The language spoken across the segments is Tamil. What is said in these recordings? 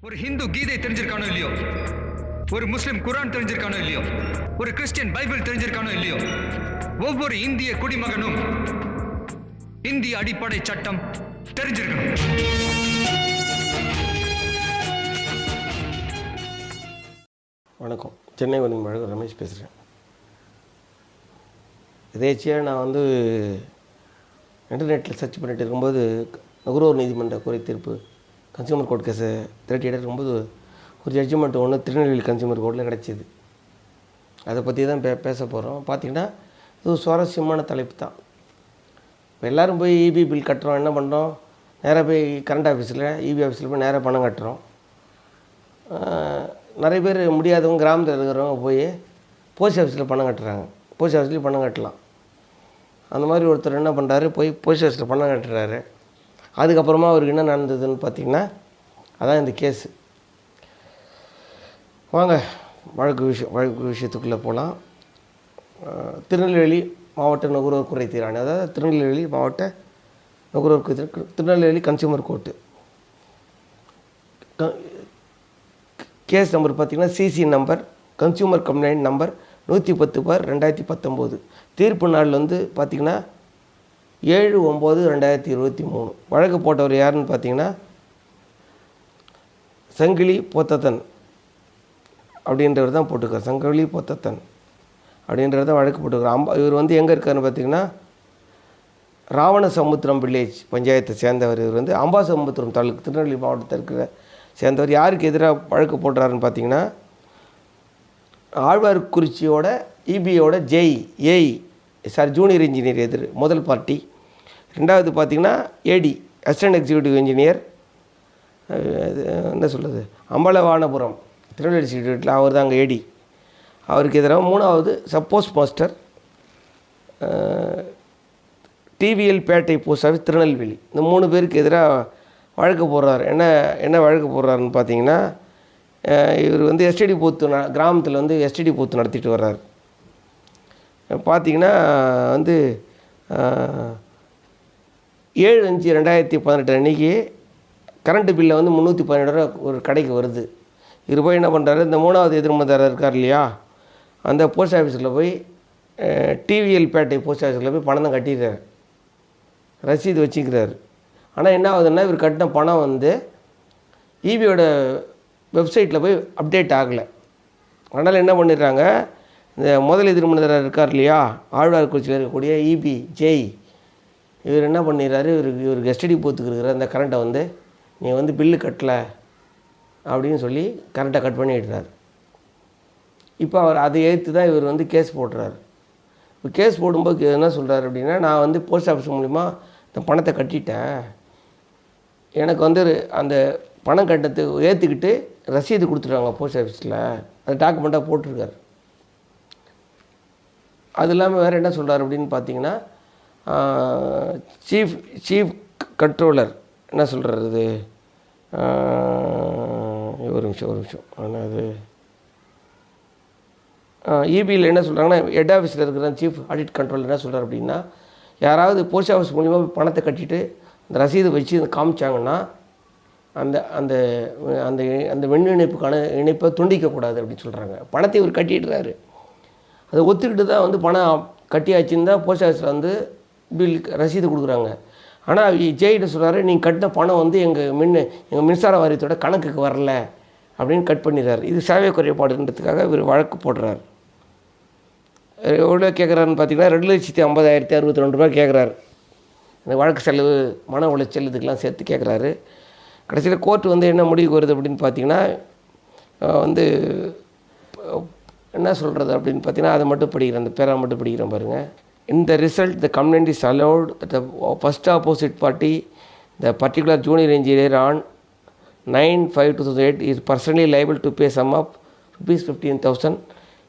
ஒரு ஹிந்து கீதை தெரிஞ்சிருக்கானோ இல்லையோ, ஒரு முஸ்லிம் குரான் தெரிஞ்சிருக்கானோ இல்லையோ, ஒரு கிறிஸ்டியன் பைபிள் தெரிஞ்சிருக்கானோ இல்லையோ, ஒவ்வொரு இந்திய குடிமகனும் இந்திய அடிப்படை சட்டம் தெரிஞ்சிருக்கணும். வணக்கம். சென்னை வழக்கு ரமேஷ் பேசுகிறேன். எதேச்சியாக நான் இன்டர்நெட்டில் சர்ச் பண்ணிட்டு இருக்கும்போது நுகர்வோர் நீதிமன்ற குறை தீர்ப்பு கன்சியூமர் கோர்ட் கேஸை திரட்டி இருக்கும்போது ஒரு ஜட்ஜ்மெண்ட் ஒன்று திருநெல்வேலி கன்சியூமர் கோர்ட்டில் கிடச்சிது. அதை பற்றி தான் பேச போகிறோம். பார்த்திங்கன்னா இது ஒரு சுவாரஸ்யமான தலைப்பு தான். இப்போ எல்லோரும் போய் இபி பில் கட்டுறோம். என்ன பண்ணுறோம்? நேராக போய் கரண்ட் ஆஃபீஸில் இபி ஆஃபீஸில் போய் நேராக பணம் கட்டுறோம். நிறைய பேர் முடியாதவங்க கிராமத்தில் இருக்கிறவங்க போய் போஸ்ட் ஆஃபீஸில் பணம் கட்டுறாங்க. போஸ்ட் ஆஃபீஸ்லேயும் பணம் கட்டலாம். அந்த மாதிரி ஒருத்தர் என்ன பண்ணுறாரு, போய் போஸ்ட் ஆஃபீஸில் பணம் கட்டுறாரு. அதுக்கப்புறமா அவருக்கு என்ன நடந்ததுன்னு பார்த்திங்கன்னா அதான் இந்த கேஸு. வாங்க வழக்கு விஷயத்துக்குள்ளே போகலாம். திருநெல்வேலி மாவட்ட நுகர்வோர் குறை தீராணி, அதாவது திருநெல்வேலி மாவட்ட நுகர்வோர் குறை Tirunelveli consumer court case number பார்த்திங்கன்னா CC number consumer complaint number 110/2019. தீர்ப்பு நாள் பார்த்திங்கன்னா 7/9/2023. வழக்கு போட்டவர் யாருன்னு பார்த்திங்கன்னா சங்கிலி போத்தத்தன் அப்படின்றவர் தான் போட்டுருக்கார். சங்கிலி போத்தத்தன் அப்படின்றவர் தான் வழக்கு போட்டுருக்கார். இவர் எங்கே இருக்காருன்னு பார்த்திங்கன்னா ராவணசமுத்திரம் வில்லேஜ் பஞ்சாயத்தை சேர்ந்தவர். இவர் அம்பாசமுத்திரம் தாலுக்கு திருநெல்வேலி மாவட்டத்தில் இருக்கிற சேர்ந்தவர். யாருக்கு எதிராக வழக்கு போடுறாருன்னு பார்த்திங்கன்னா ஆழ்வார்குறிச்சியோட இபியோட ஜூனியர் இன்ஜினியர் எதிர் முதல் பார்ட்டி. ரெண்டாவது பார்த்திங்கன்னா ஏடி அசிஸ்டன்ட் எக்ஸிக்யூட்டிவ் இன்ஜினியர் என்ன சொல்கிறது அம்பலவானபுரம் திருநெல்வேலி டிஸ்ட்ரிக்ட்டில் அவர் தான் அங்கே ஏடி. அவருக்கு எதிராக மூணாவது சப்போஸ் மாஸ்டர் டிவிஎல் பேட்டை போஸ்ட் ஆஃபீஸ் திருநெல்வேலி. இந்த 3 பேருக்கு எதிராக வழக்கு போடுறாரு. என்ன வழக்கு போடுறாருன்னு பார்த்தீங்கன்னா இவர் எஸ்டிடி பூத்து கிராமத்தில் எஸ்டிடி பூத்து நடத்திட்டு வர்றார். பார்த்திங்கன்னா 7/5/2018 அன்றைக்கி கரண்ட்டு பில்லை 317 ரூபா ஒரு கடைக்கு வருது. இவர் போய் என்ன பண்ணுறாரு, இந்த 3வது எதிர்மதாரர் இருக்கார் இல்லையா, அந்த போஸ்ட் ஆஃபீஸில் போய் டிவிஎல் பேட்டை போஸ்ட் ஆஃபீஸில் போய் பணம் தான் கட்டிடுறாரு, ரசீது வச்சுக்கிறாரு. ஆனால் என்ன ஆகுதுன்னா இவர் கட்டின பணம் இபியோட வெப்சைட்டில் போய் அப்டேட் ஆகலை. அதனால் என்ன பண்ணிடுறாங்க, இந்த முதல் எதிர்மதாரர் இருக்கார் இல்லையா ஆழ்வார்குறிச்சியில் இருக்கக்கூடிய இபி ஜெய், இவர் என்ன பண்ணிடுறாரு, இவருக்கு எஸ்டிடி பூத்துக்கு இருக்கிற அந்த கரண்ட்டை நீ பில்லு கட்டலை அப்படின்னு சொல்லி கரண்ட்டை கட் பண்ணிடுறாரு. இப்போ அவர் அதை எதிர்த்து தான் இவர் கேஸ் போடுறாரு. இப்போ கேஸ் போடும்போது என்ன சொல்கிறாரு அப்படின்னா, நான் போஸ்ட் ஆஃபீஸ் மூலிமா இந்த பணத்தை கட்டிட்டேன், எனக்கு அந்த பணம் கட்டத்தை ஏற்றுக்கிட்டு ரசீது கொடுத்துருவாங்க போஸ்ட் ஆஃபீஸில், அது டாக்குமெண்ட்டாக போட்டிருக்காரு. அது இல்லாமல் வேறு என்ன சொல்கிறார் அப்படின்னு பார்த்தீங்கன்னா சீஃப் கண்ட்ரோலர் என்ன சொல்கிறது, ஒரு நிமிஷம் ஆனால் அது இபியில் என்ன சொல்கிறாங்கன்னா ஹெட் ஆஃபீஸில் இருக்கிற சீஃப் ஆடிட் கண்ட்ரோலர் என்ன சொல்கிறார் அப்படின்னா, யாராவது போஸ்ட் ஆஃபீஸ் மூலிமா பணத்தை கட்டிட்டு அந்த ரசீதை வச்சு காமிச்சாங்கன்னா அந்த அந்த அந்த அந்த வெண் இணைப்பை துண்டிக்கக்கூடாது அப்படின்னு சொல்கிறாங்க. பணத்தை இவர் கட்டிடுறாரு. அதை ஒத்துக்கிட்டு தான் பணம் கட்டியாச்சுன்னு தான் போஸ்ட் ஆஃபீஸில் பில் ரசீது கொடுக்குறாங்க. ஆனால் ஜெயிட்ட சொல்கிறாரு, நீங்கள் கட்டின பணம் எங்கள் மின்சார வாரியத்தோட கணக்குக்கு வரல அப்படின்னு கட் பண்ணிடுறாரு. இது சேவை குறைபாடுன்றதுக்காக இவர் வழக்கு போடுறாரு. எவ்வளோ கேட்குறாருன்னு பார்த்தீங்கன்னா 2,50,062 ரூபா கேட்குறாரு. இந்த வழக்கு செலவு மன உளைச்சல் இதுக்கெல்லாம் சேர்த்து கேட்குறாரு. கடைசியில் கோர்ட்டு என்ன முடிவுக்கு வருது அப்படின்னு பார்த்தீங்கன்னா என்ன சொல்கிறது அப்படின்னு பார்த்தீங்கன்னா அதை மட்டும் படிக்கிறேன், அந்த பேரை மட்டும் படிக்கிறேன் பாருங்கள். இந்த result the complaint is allowed the first opposite party the particular junior engineer on 9/5/2008 is personally liable to pay sum of ₹15,000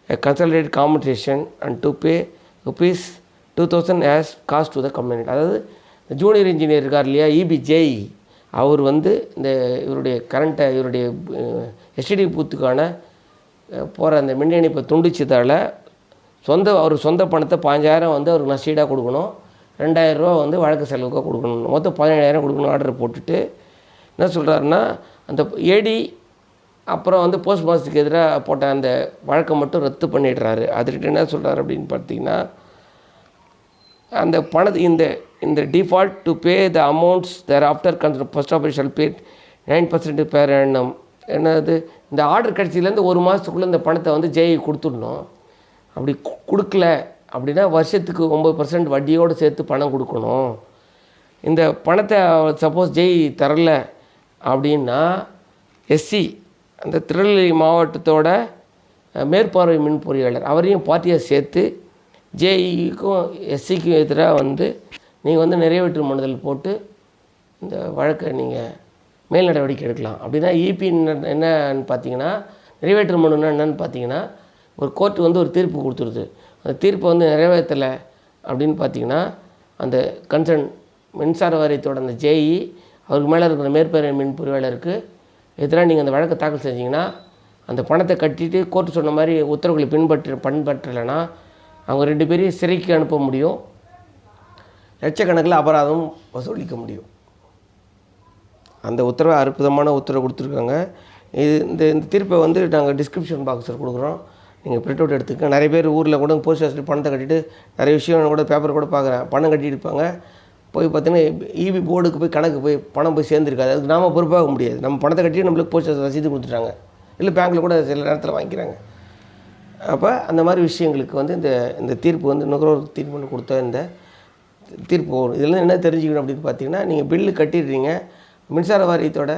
a consolidated compensation and to pay ₹2,000 as cost to the complainant. அதாவது ஜூனியர் இன்ஜினியர் இருக்கார் இல்லையா இபி ஜெய், அவர் இந்த இவருடைய கரண்ட்டை இவருடைய எஸ்டிடி பூத்துக்கான போகிற அந்த மின் இணைப்பை துண்டிச்சதால் அவர் சொந்த பணத்தை 5,000 அவருக்கு நஷ்டீடாக கொடுக்கணும், 2,000 ரூபா வழக்கு செலவுக்காக கொடுக்கணும், மொத்தம் 17,000 கொடுக்கணும் ஆர்டர் போட்டுட்டு என்ன சொல்கிறாருன்னா அந்த ஏடி அப்புறம் வந்து போஸ்ட் மாஸ்டருக்கு எதிராக போட்ட அந்த வழக்கை மட்டும் ரத்து பண்ணிடுறாரு. அதுக்கிட்ட என்ன சொல்கிறார் அப்படின்னு பார்த்தீங்கன்னா, அந்த பணத்தை இந்த default to pay the amounts thereafter consider first official pay 9% per எண்ணம். என்னது, இந்த ஆர்டர் கட்சியிலேருந்து 1 மாதத்துக்குள்ளே இந்த பணத்தை வந்து ஜேஇ கொடுத்துடணும். அப்படி கொடுக்கல அப்படின்னா வருஷத்துக்கு 9% வட்டியோடு சேர்த்து பணம் கொடுக்கணும். இந்த பணத்தை சப்போஸ் ஜேஇ தரல அப்படின்னா எஸ்சி, அந்த திருநெல்வேலி மாவட்டத்தோட மேற்பார்வை மின் பொறியாளர் அவரையும் பார்ட்டியை சேர்த்து ஜேஇக்கும் எஸ்சிக்கும் எதிராக வந்து நீங்கள் வந்து நிறைவேற்று மனுதல் போட்டு இந்த வழக்கை நீங்கள் மேல் நடவடிக்கை எடுக்கலாம். அப்படின்னா இபி என்னன்னு பார்த்தீங்கன்னா, நிறைவேற்று மனுன்னா என்னென்னு பார்த்தீங்கன்னா, ஒரு கோர்ட்டு வந்து ஒரு தீர்ப்பு கொடுத்துருது. அந்த தீர்ப்பை வந்து நிறைவேற்றலை அப்படின்னு பார்த்தீங்கன்னா, அந்த கன்சர்ன் மின்சார வாரியத்தோட அந்த ஜேஇ அவருக்கு மேலே இருக்கிற மேற்பேர மின் பொறியாளருக்கு எதிராக நீங்கள் அந்த வழக்கை தாக்கல் செஞ்சீங்கன்னா, அந்த பணத்தை கட்டிட்டு கோர்ட்டு சொன்ன மாதிரி உத்தரவுகளை பின்பற்றலைன்னா அவங்க 2 பேரையும் சிறைக்கு அனுப்ப முடியும், லட்சக்கணக்கில் அபராதம் வசூலிக்க முடியும். அந்த உத்தரவை அற்புதமான உத்தரவு கொடுத்துருக்காங்க. இந்த தீர்ப்பை வந்து நாங்கள் டிஸ்கிரிப்ஷன் பாக்ஸில் கொடுக்குறோம், நீங்கள் பிரிண்ட் அவுட் எடுத்துக்க. நிறைய பேர் ஊரில் கூட போஸ்ட் ஆஃபீஸில் பணத்தை கட்டிட்டு நிறைய விஷயம் கூட பேப்பர் கூட பார்க்குறேன், பணம் கட்டிட்டு இருப்பாங்க. போய் பார்த்தீங்கன்னா இபி போர்டுக்கு போய் கணக்கு போய் பணம் போய் சேர்ந்துருக்காது. அதுக்கு நாம் பொறுப்பாக முடியாது. நம்ம பணத்தை கட்டிட்டு நம்மளுக்கு போஸ்ட் ஆஃபீஸ் ரசீது கொடுத்துட்டாங்க, இல்லை பேங்க்கில் கூட சில நேரத்தில் வாங்கிக்கிறாங்க. அப்போ அந்த மாதிரி விஷயங்களுக்கு வந்து இந்த தீர்ப்பு வந்து நுகர்வோர் தீர்ப்பு கொடுத்த இந்த தீர்ப்பு வரும். இதெல்லாம் என்ன தெரிஞ்சுக்கணும் அப்படின்னு பார்த்தீங்கன்னா, நீங்கள் பில்லு கட்டிடுறீங்க, மின்சார வாரியத்தோட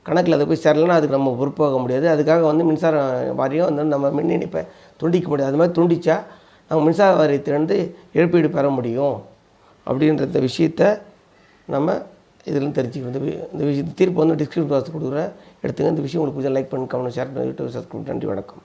கணக்கில் அதை போய் சேரலைன்னா அதுக்கு நம்ம பொறுப்பாக முடியாது. அதுக்காக வந்து மின்சார வாரியம் வந்து நம்ம மின் இணைப்பை துண்டிக்க முடியாது. அது மாதிரி துண்டித்தா நம்ம மின்சார வாரியத்திலேருந்து இழப்பீடு பெற முடியும் அப்படின்ற விஷயத்தை நம்ம இதில் தெரிஞ்சுக்கணும். இந்த விஷயத்தை தீர்ப்பு வந்து டிஸ்கிரிப்ஷன் பாக்ஸ் கொடுக்குறேன், எடுத்துங்க. இந்த விஷயம் உங்களுக்கு லைக் பண்ணி கமெண்ட் ஷேர் பண்ணி யூடியூப் சப்ஸ்கிரைப். நன்றி, வணக்கம்.